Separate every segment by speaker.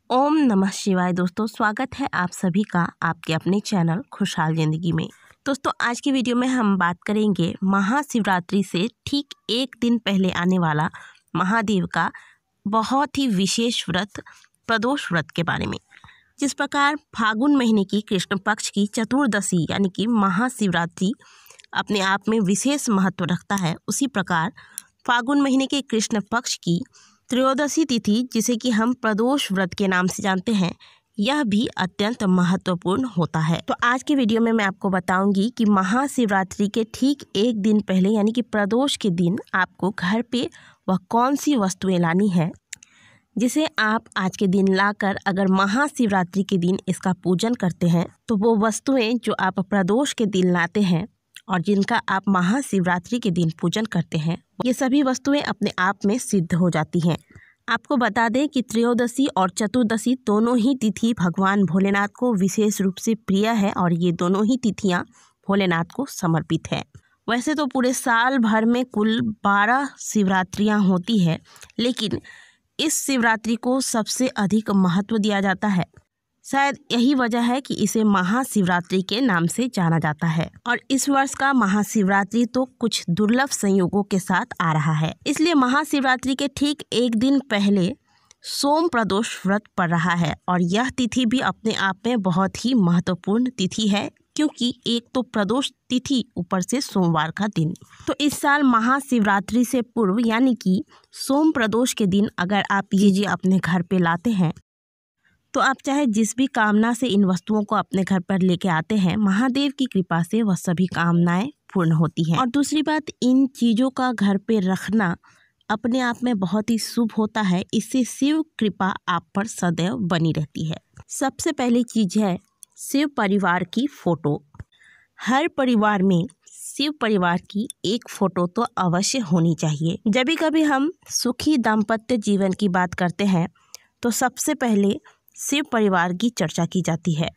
Speaker 1: ओम नमः शिवाय। दोस्तों, स्वागत है आप सभी का आपके अपने चैनल खुशहाल ज़िंदगी में। दोस्तों, आज की वीडियो में हम बात करेंगे महाशिवरात्रि से ठीक एक दिन पहले आने वाला महादेव का बहुत ही विशेष व्रत प्रदोष व्रत के बारे में। जिस प्रकार फागुन महीने की कृष्ण पक्ष की चतुर्दशी यानी कि महाशिवरात्रि अपने आप में विशेष महत्व रखता है, उसी प्रकार फागुन महीने के कृष्ण पक्ष की त्रयोदशी तिथि, जिसे कि हम प्रदोष व्रत के नाम से जानते हैं, यह भी अत्यंत महत्वपूर्ण होता है। तो आज के वीडियो में मैं आपको बताऊंगी कि महाशिवरात्रि के ठीक एक दिन पहले यानी कि प्रदोष के दिन आपको घर पे वह कौन सी वस्तुएं लानी है, जिसे आप आज के दिन लाकर अगर महाशिवरात्रि के दिन इसका पूजन करते हैं तो वो वस्तुएं जो आप प्रदोष के दिन लाते हैं और जिनका आप महाशिवरात्रि के दिन पूजन करते हैं, ये सभी वस्तुएं अपने आप में सिद्ध हो जाती हैं। आपको बता दें कि त्रयोदशी और चतुर्दशी दोनों ही तिथि भगवान भोलेनाथ को विशेष रूप से प्रिय है और ये दोनों ही तिथियां भोलेनाथ को समर्पित है। वैसे तो पूरे साल भर में कुल 12 शिवरात्रियां होती है, लेकिन इस शिवरात्रि को सबसे अधिक महत्व दिया जाता है। शायद यही वजह है कि इसे महाशिवरात्रि के नाम से जाना जाता है। और इस वर्ष का महाशिवरात्रि तो कुछ दुर्लभ संयोगों के साथ आ रहा है, इसलिए महाशिवरात्रि के ठीक एक दिन पहले सोम प्रदोष व्रत पड़ रहा है। और यह तिथि भी अपने आप में बहुत ही महत्वपूर्ण तिथि है, क्योंकि एक तो प्रदोष तिथि ऊपर से सोमवार का दिन। तो इस साल महाशिवरात्रि से पूर्व यानी कि सोम प्रदोष के दिन अगर आप ये चीज़ें अपने घर पे लाते हैं तो आप चाहे जिस भी कामना से इन वस्तुओं को अपने घर पर लेके आते हैं, महादेव की कृपा से वह सभी कामनाएं पूर्ण होती हैं। और दूसरी बात, इन चीज़ों का घर पे रखना अपने आप में बहुत ही शुभ होता है। इससे शिव कृपा आप पर सदैव बनी रहती है। सबसे पहली चीज़ है शिव परिवार की फ़ोटो। हर परिवार में शिव परिवार की एक फ़ोटो तो अवश्य होनी चाहिए। जब भी कभी हम सुखी दाम्पत्य जीवन की बात करते हैं तो सबसे पहले शिव परिवार की चर्चा की जाती है।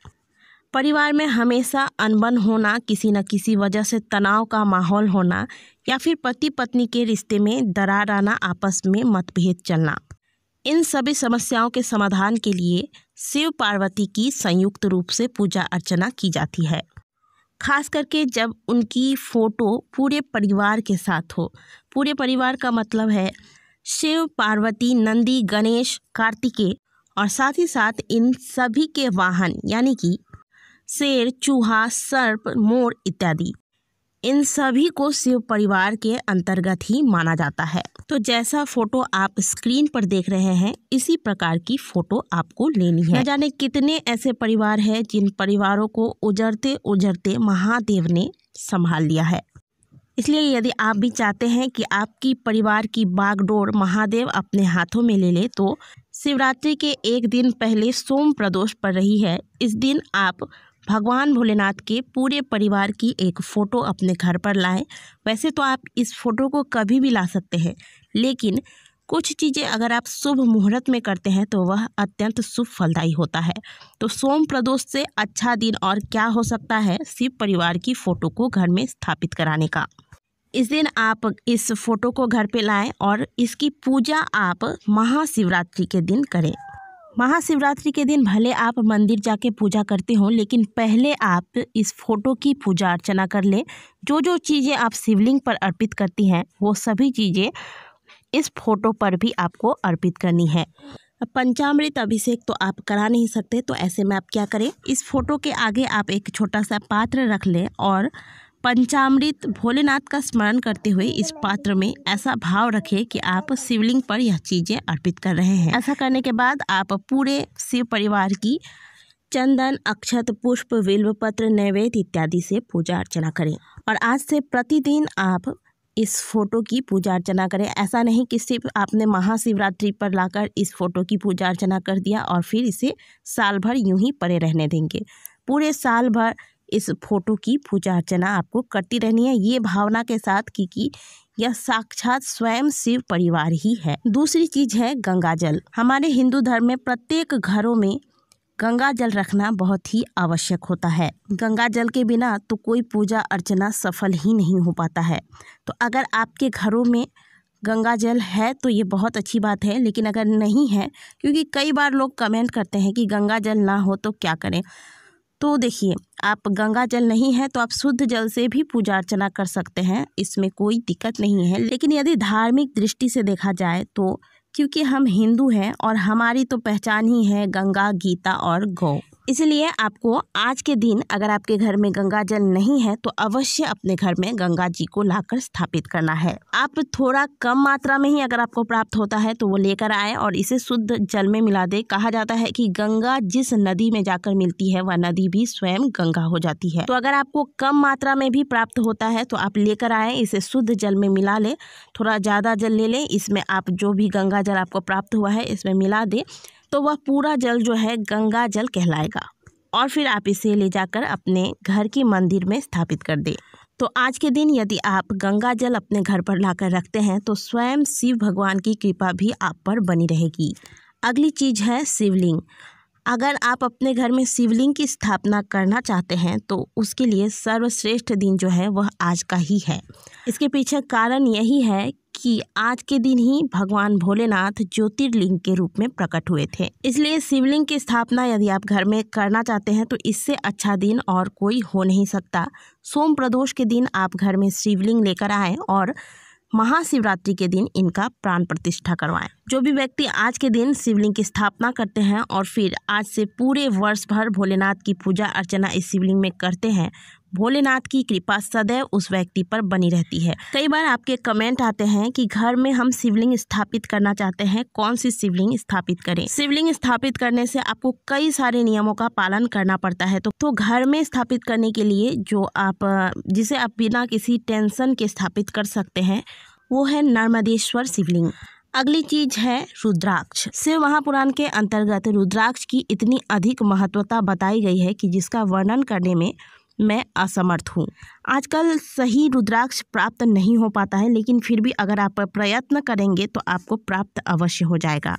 Speaker 1: परिवार में हमेशा अनबन होना, किसी न किसी वजह से तनाव का माहौल होना या फिर पति पत्नी के रिश्ते में दरार आना, आपस में मतभेद चलना, इन सभी समस्याओं के समाधान के लिए शिव पार्वती की संयुक्त रूप से पूजा अर्चना की जाती है। खास करके जब उनकी फ़ोटो पूरे परिवार के साथ हो। पूरे परिवार का मतलब है शिव, पार्वती, नंदी, गणेश, कार्तिकेय और साथ ही साथ इन सभी के वाहन यानी कि शेर, चूहा, सर्प, मोर इत्यादि, इन सभी को शिव परिवार के अंतर्गत ही माना जाता है। तो जैसा फोटो आप स्क्रीन पर देख रहे हैं, इसी प्रकार की फोटो आपको लेनी है। न जाने कितने ऐसे परिवार हैं जिन परिवारों को उजरते उजरते महादेव ने संभाल लिया है। इसलिए यदि आप भी चाहते हैं कि आपकी परिवार की बागडोर महादेव अपने हाथों में ले ले, तो शिवरात्रि के एक दिन पहले सोम प्रदोष पड़ रही है। इस दिन आप भगवान भोलेनाथ के पूरे परिवार की एक फ़ोटो अपने घर पर लाएं। वैसे तो आप इस फ़ोटो को कभी भी ला सकते हैं, लेकिन कुछ चीज़ें अगर आप शुभ मुहूर्त में करते हैं तो वह अत्यंत शुभ फलदायी होता है। तो सोम प्रदोष से अच्छा दिन और क्या हो सकता है शिव परिवार की फ़ोटो को घर में स्थापित कराने का। इस दिन आप इस फोटो को घर पे लाएं और इसकी पूजा आप महाशिवरात्रि के दिन करें। महाशिवरात्रि के दिन भले आप मंदिर जाके पूजा करते हो, लेकिन पहले आप इस फोटो की पूजा अर्चना कर लें। जो जो चीज़ें आप शिवलिंग पर अर्पित करती हैं, वो सभी चीज़ें इस फोटो पर भी आपको अर्पित करनी है। पंचामृत अभिषेक तो आप करा नहीं सकते, तो ऐसे में आप क्या करें, इस फोटो के आगे आप एक छोटा सा पात्र रख लें और पंचामृत भोलेनाथ का स्मरण करते हुए इस पात्र में ऐसा भाव रखें कि आप शिवलिंग पर यह चीज़ें अर्पित कर रहे हैं। ऐसा करने के बाद आप पूरे शिव परिवार की चंदन, अक्षत, पुष्प, बिल्वपत्र, नैवेद्य इत्यादि से पूजा अर्चना करें। और आज से प्रतिदिन आप इस फोटो की पूजा अर्चना करें। ऐसा नहीं कि सिर्फ आपने महाशिवरात्रि पर लाकर इस फोटो की पूजा अर्चना कर दिया और फिर इसे साल भर यूं ही पड़े रहने देंगे। पूरे साल भर इस फोटो की पूजा अर्चना आपको करती रहनी है, ये भावना के साथ कि यह साक्षात स्वयं शिव परिवार ही है। दूसरी चीज़ है गंगा जल। हमारे हिंदू धर्म में प्रत्येक घरों में गंगा जल रखना बहुत ही आवश्यक होता है। गंगा जल के बिना तो कोई पूजा अर्चना सफल ही नहीं हो पाता है। तो अगर आपके घरों में गंगा जल है तो ये बहुत अच्छी बात है, लेकिन अगर नहीं है, क्योंकि कई बार लोग कमेंट करते हैं कि गंगा जल ना हो तो क्या करें। तो देखिए, आप गंगा जल नहीं है तो आप शुद्ध जल से भी पूजा अर्चना कर सकते हैं, इसमें कोई दिक्कत नहीं है। लेकिन यदि धार्मिक दृष्टि से देखा जाए तो क्योंकि हम हिंदू हैं और हमारी तो पहचान ही है गंगा, गीता और गौ, इसलिए आपको आज के दिन अगर आपके घर में गंगा जल नहीं है तो अवश्य अपने घर में गंगा जी को लाकर स्थापित करना है। आप थोड़ा कम मात्रा में ही अगर आपको प्राप्त होता है तो वो लेकर आए और इसे शुद्ध जल में मिला दे। कहा जाता है कि गंगा जिस नदी में जाकर मिलती है वह नदी भी स्वयं गंगा हो जाती है। तो अगर आपको कम मात्रा में भी प्राप्त होता है तो आप लेकर आए, इसे शुद्ध जल में मिला ले। थोड़ा ज़्यादा जल ले लें, इसमें आप जो भी गंगा जल आपको प्राप्त हुआ है इसमें मिला दे, तो वह पूरा जल जो है गंगा जल कहलाएगा। और फिर आप इसे ले जाकर अपने घर की मंदिर में स्थापित कर दें। तो आज के दिन यदि आप गंगा जल अपने घर पर लाकर रखते हैं तो स्वयं शिव भगवान की कृपा भी आप पर बनी रहेगी। अगली चीज़ है शिवलिंग। अगर आप अपने घर में शिवलिंग की स्थापना करना चाहते हैं तो उसके लिए सर्वश्रेष्ठ दिन जो है वह आज का ही है। इसके पीछे कारण यही है कि आज के दिन ही भगवान भोलेनाथ ज्योतिर्लिंग के रूप में प्रकट हुए थे, इसलिए शिवलिंग की स्थापना यदि आप घर में करना चाहते हैं तो इससे अच्छा दिन और कोई हो नहीं सकता। सोम प्रदोष के दिन आप घर में शिवलिंग लेकर आएँ और महाशिवरात्रि के दिन इनका प्राण प्रतिष्ठा करवाएं। जो भी व्यक्ति आज के दिन शिवलिंग की स्थापना करते हैं और फिर आज से पूरे वर्ष भर भोलेनाथ की पूजा अर्चना इस शिवलिंग में करते हैं, भोलेनाथ की कृपा सदैव उस व्यक्ति पर बनी रहती है। कई बार आपके कमेंट आते हैं कि घर में हम शिवलिंग स्थापित करना चाहते हैं, कौन सी शिवलिंग स्थापित करें। शिवलिंग स्थापित करने से आपको कई सारे नियमों का पालन करना पड़ता है। तो घर में स्थापित करने के लिए जिसे आप बिना किसी टेंशन के स्थापित कर सकते हैं वो है नर्मदेश्वर शिवलिंग। अगली चीज है रुद्राक्ष। शिव महापुराण के अंतर्गत रुद्राक्ष की इतनी अधिक महत्वता बताई गई है कि जिसका वर्णन करने में मैं असमर्थ हूँ। आजकल सही रुद्राक्ष प्राप्त नहीं हो पाता है, लेकिन फिर भी अगर आप प्रयत्न करेंगे तो आपको प्राप्त अवश्य हो जाएगा।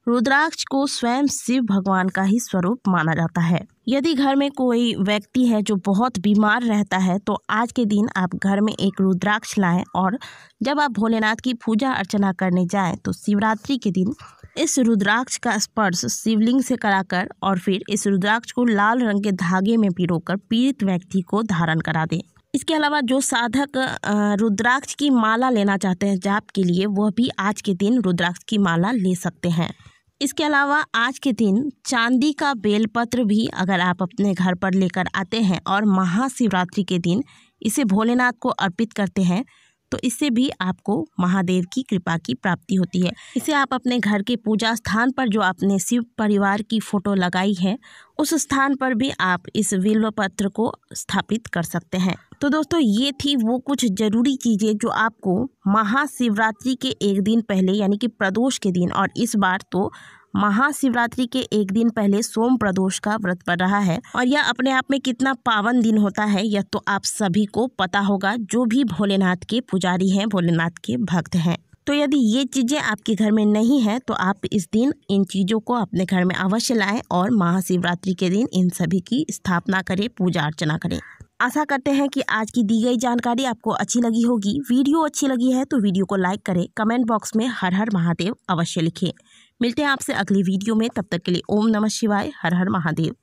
Speaker 1: रुद्राक्ष को स्वयं शिव भगवान का ही स्वरूप माना जाता है। यदि घर में कोई व्यक्ति है जो बहुत बीमार रहता है तो आज के दिन आप घर में एक रुद्राक्ष लाएं और जब आप भोलेनाथ की पूजा अर्चना करने जाएं तो शिवरात्रि के दिन इस रुद्राक्ष का स्पर्श शिवलिंग से कराकर और फिर इस रुद्राक्ष को लाल रंग के धागे में पिरोकर पीड़ित व्यक्ति को धारण करा दें। इसके अलावा जो साधक रुद्राक्ष की माला लेना चाहते हैं जाप के लिए, वह भी आज के दिन रुद्राक्ष की माला ले सकते हैं। इसके अलावा आज के दिन चांदी का बेलपत्र भी अगर आप अपने घर पर लेकर आते हैं और महाशिवरात्रि के दिन इसे भोलेनाथ को अर्पित करते हैं तो इससे भी आपको महादेव की कृपा की प्राप्ति होती है। इसे आप अपने घर के पूजा स्थान पर जो आपने शिव परिवार की फोटो लगाई है उस स्थान पर भी आप इस बिल्व पत्र को स्थापित कर सकते हैं। तो दोस्तों, ये थी वो कुछ ज़रूरी चीज़ें जो आपको महाशिवरात्रि के एक दिन पहले यानी कि प्रदोष के दिन, और इस बार तो महाशिवरात्रि के एक दिन पहले सोम प्रदोष का व्रत पड़ रहा है और यह अपने आप में कितना पावन दिन होता है यह तो आप सभी को पता होगा जो भी भोलेनाथ के पुजारी हैं, भोलेनाथ के भक्त हैं। तो यदि ये चीज़ें आपके घर में नहीं है तो आप इस दिन इन चीज़ों को अपने घर में अवश्य लाएं और महाशिवरात्रि के दिन इन सभी की स्थापना करें, पूजा अर्चना करें। आशा करते हैं कि आज की दी गई जानकारी आपको अच्छी लगी होगी। वीडियो अच्छी लगी है तो वीडियो को लाइक करें, कमेंट बॉक्स में हर हर महादेव अवश्य लिखें। मिलते हैं आपसे अगली वीडियो में, तब तक के लिए ओम नमः शिवाय, हर हर महादेव।